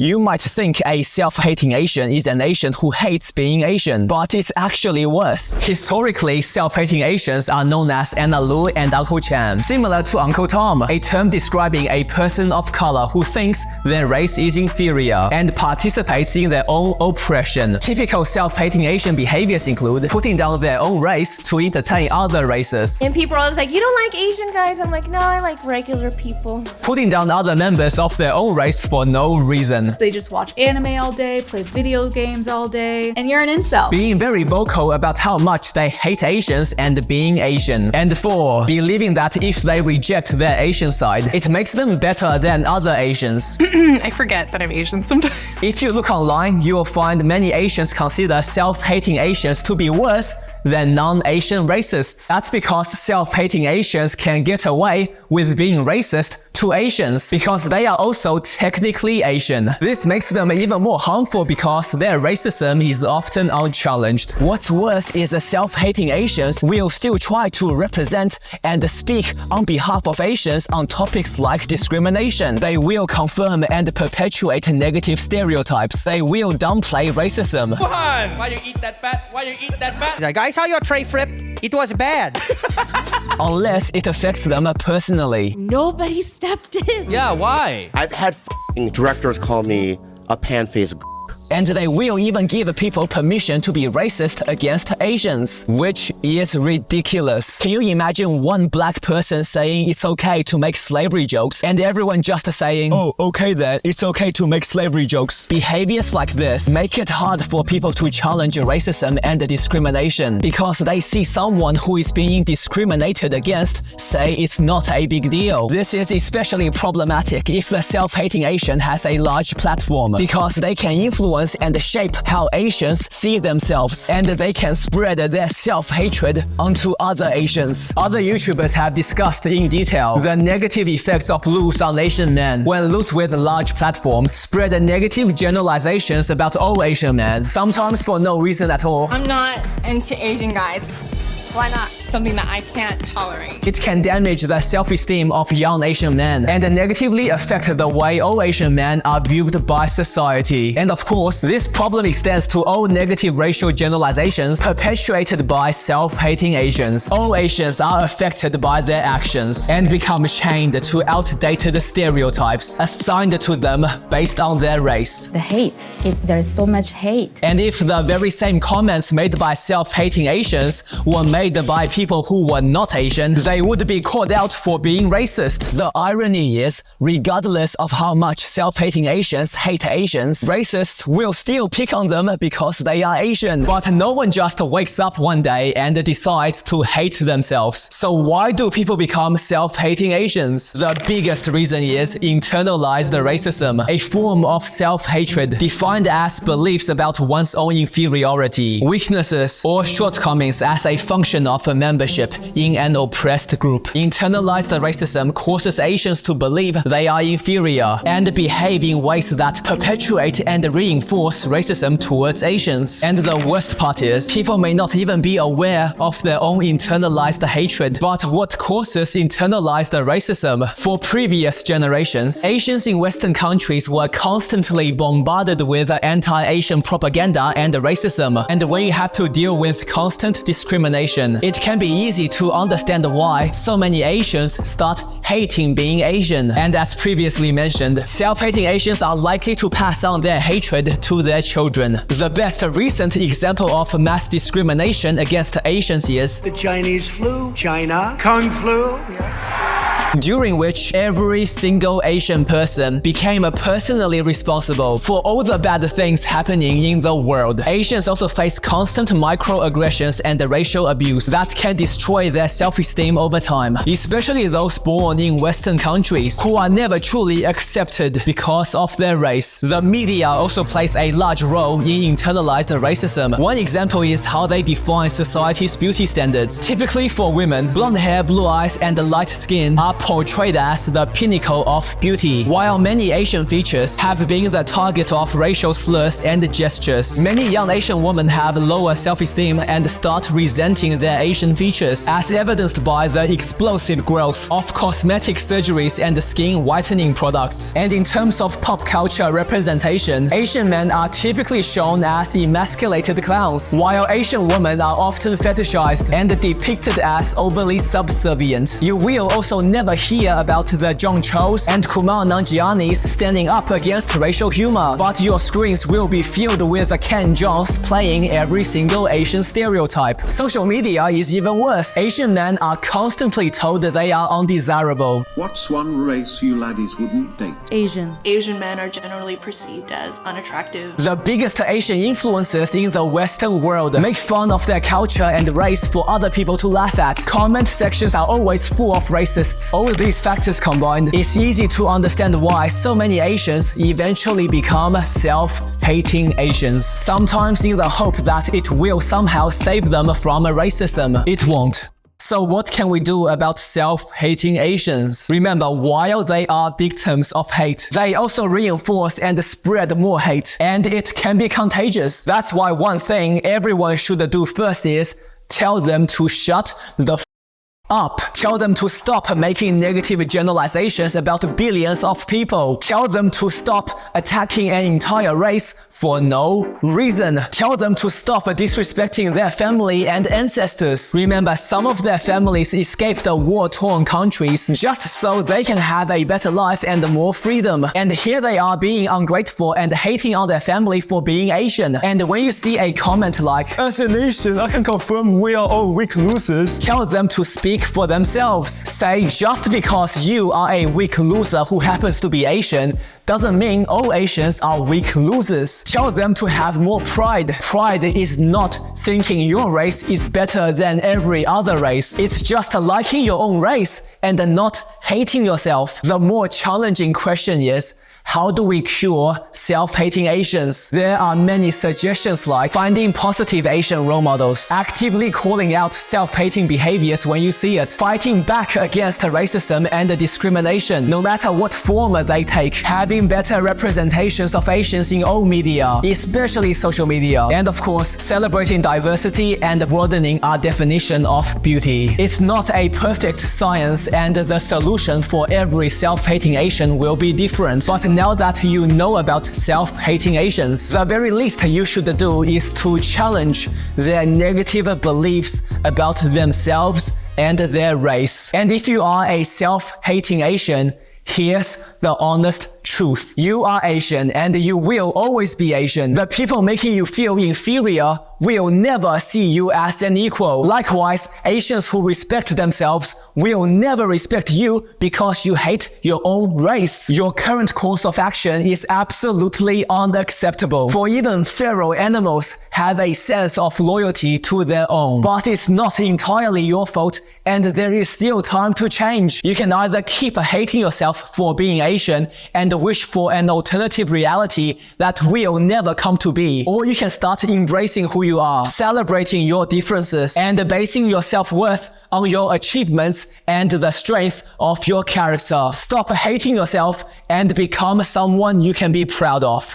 You might think a self-hating Asian is an Asian who hates being Asian, but it's actually worse. Historically, self-hating Asians are known as Anna Lu and Uncle Chan, similar to Uncle Tom, a term describing a person of color who thinks their race is inferior and participates in their own oppression. Typical self-hating Asian behaviors include putting down their own race to entertain other races. And people are always like, you don't like Asian guys? I'm like, no, I like regular people. Putting down other members of their own race for no reason. They just watch anime all day, play video games all day, and you're an incel. Being very vocal about how much they hate Asians and being Asian. And 4. Believing that if they reject their Asian side, it makes them better than other Asians. I forget that I'm Asian sometimes. If you look online, you will find many Asians consider self-hating Asians to be worse than non-Asian racists. That's because self-hating Asians can get away with being racist to Asians because they are also technically Asian. This makes them even more harmful because their racism is often unchallenged. What's worse is that self-hating Asians will still try to represent and speak on behalf of Asians on topics like discrimination. They will confirm and perpetuate negative stereotypes. They will downplay racism. Why you eat that bat? Why you eat that bat? I saw your tray flip. It was bad. Unless it affects them personally. Nobody stepped in. Yeah, why? I've had directors call me a pan-faced And they will even give people permission to be racist against Asians, which is ridiculous. Can you imagine one black person saying it's okay to make slavery jokes and everyone just saying, oh, okay then, it's okay to make slavery jokes? Behaviors like this make it hard for people to challenge racism and discrimination because they see someone who is being discriminated against say it's not a big deal. This is especially problematic if the self-hating Asian has a large platform because they can influence and shape how Asians see themselves, and they can spread their self-hatred onto other Asians. Other YouTubers have discussed in detail the negative effects of loose on Asian men when loose with large platforms spread negative generalizations about all Asian men, sometimes for no reason at all. I'm not into Asian guys. Why not? Something that I can't tolerate. It can damage the self-esteem of young Asian men and negatively affect the way all Asian men are viewed by society. And of course, this problem extends to all negative racial generalizations perpetuated by self-hating Asians. All Asians are affected by their actions and become chained to outdated stereotypes assigned to them based on their race. The hate. There's so much hate. And if the very same comments made by self-hating Asians were made by people who were not Asian, they would be called out for being racist. The irony is, regardless of how much self-hating Asians hate Asians, racists will still pick on them because they are Asian. But no one just wakes up one day and decides to hate themselves. So why do people become self-hating Asians? The biggest reason is internalized racism, a form of self-hatred defined as beliefs about one's own inferiority, weaknesses, or shortcomings as a function of a membership in an oppressed group. Internalized racism causes Asians to believe they are inferior and behave in ways that perpetuate and reinforce racism towards Asians. And the worst part is, people may not even be aware of their own internalized hatred, but what causes internalized racism. For previous generations, Asians in Western countries were constantly bombarded with anti-Asian propaganda and racism. And when you have to deal with constant discrimination, it can be easy to understand why so many Asians start hating being Asian. And as previously mentioned, self-hating Asians are likely to pass on their hatred to their children. The best recent example of mass discrimination against Asians is the Chinese flu, China, Kung flu. During which every single Asian person became personally responsible for all the bad things happening in the world. Asians also face constant microaggressions and racial abuse that can destroy their self-esteem over time, especially those born in Western countries who are never truly accepted because of their race. The media also plays a large role in internalized racism. One example is how they define society's beauty standards. Typically for women, blonde hair, blue eyes, and light skin are portrayed as the pinnacle of beauty. While many Asian features have been the target of racial slurs and gestures, many young Asian women have lower self-esteem and start resenting their Asian features, as evidenced by the explosive growth of cosmetic surgeries and skin whitening products. And in terms of pop culture representation, Asian men are typically shown as emasculated clowns, while Asian women are often fetishized and depicted as overly subservient. You will also never hear about the John Cho's and Kumail Nanjiani's standing up against racial humor, but your screens will be filled with Ken Jeong's playing every single Asian stereotype. Social media is even worse. Asian men are constantly told they are undesirable. What's one race you laddies wouldn't date? Asian. Asian men are generally perceived as unattractive. The biggest Asian influencers in the Western world make fun of their culture and race for other people to laugh at. Comment sections are always full of racists. All these factors combined, it's easy to understand why so many Asians eventually become self-hating Asians. Sometimes in the hope that it will somehow save them from racism. It won't. So what can we do about self-hating Asians? Remember, while they are victims of hate, they also reinforce and spread more hate, and it can be contagious. That's why one thing everyone should do first is tell them to shut the up. Tell them to stop making negative generalizations about billions of people. Tell them to stop attacking an entire race for no reason. Tell them to stop disrespecting their family and ancestors. Remember, some of their families escaped war-torn countries just so they can have a better life and more freedom. And here they are being ungrateful and hating on their family for being Asian. And when you see a comment like, "As a nation, I can confirm we are all weak losers," tell them to speak for themselves. Say, just because you are a weak loser who happens to be Asian doesn't mean all Asians are weak losers. Tell them to have more pride. Pride is not thinking your race is better than every other race. It's just liking your own race and not hating yourself. The more challenging question is, how do we cure self-hating Asians? There are many suggestions like finding positive Asian role models, actively calling out self-hating behaviors when you see it, fighting back against racism and discrimination, no matter what form they take, having better representations of Asians in all media, especially social media, and of course, celebrating diversity and broadening our definition of beauty. It's not a perfect science, and the solution for every self-hating Asian will be different, but now that you know about self-hating Asians, the very least you should do is to challenge their negative beliefs about themselves and their race. And if you are a self-hating Asian, here's the honest truth. You are Asian and you will always be Asian. The people making you feel inferior will never see you as an equal. Likewise, Asians who respect themselves will never respect you because you hate your own race. Your current course of action is absolutely unacceptable. For even feral animals have a sense of loyalty to their own. But it's not entirely your fault, and there is still time to change. You can either keep hating yourself for being Asian and wish for an alternative reality that will never come to be, or you can start embracing who you are, celebrating your differences, and basing your self-worth on your achievements and the strength of your character. Stop hating yourself and become someone you can be proud of.